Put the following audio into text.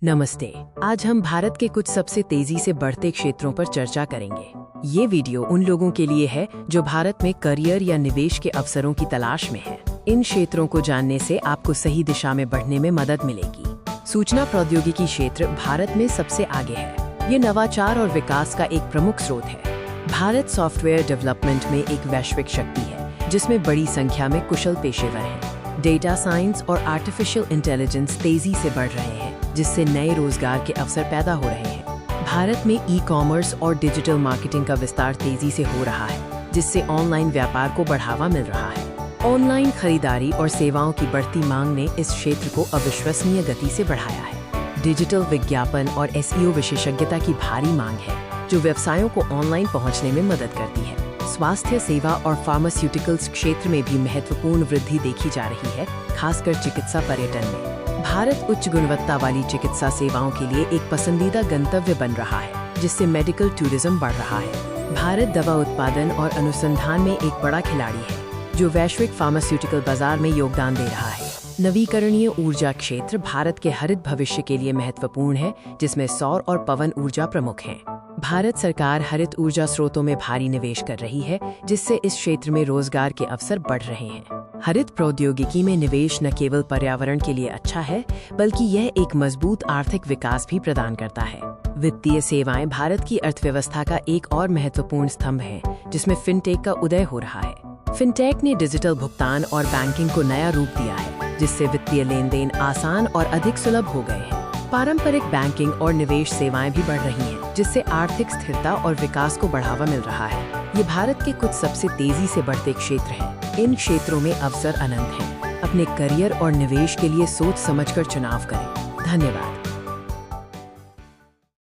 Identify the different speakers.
Speaker 1: नमस्ते। आज हम भारत के कुछ सबसे तेजी से बढ़ते क्षेत्रों पर चर्चा करेंगे। ये वीडियो उन लोगों के लिए है जो भारत में करियर या निवेश के अवसरों की तलाश में हैं। इन क्षेत्रों को जानने से आपको सही दिशा में बढ़ने में मदद मिलेगी। सूचना प्रौद्योगिकी क्षेत्र भारत में सबसे आगे है। ये नवाचार और विकास का एक प्रमुख स्रोत है। भारत सॉफ्टवेयर डेवलपमेंट में एक वैश्विक शक्ति है, जिसमें बड़ी संख्या में कुशल पेशेवर हैं। डेटा साइंस और आर्टिफिशियल इंटेलिजेंस तेजी से बढ़ रहे हैं, जिससे नए रोजगार के अवसर पैदा हो रहे हैं। भारत में ई-कॉमर्स और डिजिटल मार्केटिंग का विस्तार तेजी से हो रहा है, जिससे ऑनलाइन व्यापार को बढ़ावा मिल रहा है। ऑनलाइन खरीदारी और सेवाओं की बढ़ती मांग ने इस क्षेत्र को अविश्वसनीय गति से बढ़ाया है। डिजिटल विज्ञापन और एसईओ विशेषज्ञता की भारी मांग है, जो व्यवसायों को ऑनलाइन पहुंचने में मदद करती है। स्वास्थ्य सेवा और फार्मास्यूटिकल्स क्षेत्र में भी महत्वपूर्ण वृद्धि देखी जा रही है, खासकर चिकित्सा पर्यटन में। भारत उच्च गुणवत्ता वाली चिकित्सा सेवाओं के लिए एक पसंदीदा गंतव्य बन रहा है, जिससे मेडिकल टूरिज्म बढ़ रहा है। भारत दवा उत्पादन और अनुसंधान में एक बड़ा खिलाड़ी है, जो वैश्विक फार्मास्यूटिकल बाजार में योगदान दे रहा है। नवीकरणीय ऊर्जा क्षेत्र भारत के हरित भविष्य के लिए महत्वपूर्ण है, जिसमें सौर और पवन ऊर्जा प्रमुख हैं। भारत सरकार हरित ऊर्जा स्रोतों में भारी निवेश कर रही है, जिससे इस क्षेत्र में रोजगार के अवसर बढ़ रहे हैं। हरित प्रौद्योगिकी में निवेश न केवल पर्यावरण के लिए अच्छा है, बल्कि यह एक मजबूत आर्थिक विकास भी प्रदान करता है। वित्तीय सेवाएं भारत की अर्थव्यवस्था का एक और महत्वपूर्ण स्तंभ है, जिसमें फिनटेक का उदय हो रहा है। फिनटेक ने डिजिटल भुगतान और बैंकिंग को नया रूप दिया है, जिससे वित्तीय लेन देन आसान और अधिक सुलभ हो गए हैं। पारंपरिक बैंकिंग और निवेश सेवाएं भी बढ़ रही हैं, जिससे आर्थिक स्थिरता और विकास को बढ़ावा मिल रहा है। ये भारत के कुछ सबसे तेजी से बढ़ते क्षेत्र हैं। इन क्षेत्रों में अवसर अनंत हैं। अपने करियर और निवेश के लिए सोच समझकर चुनाव करें। धन्यवाद।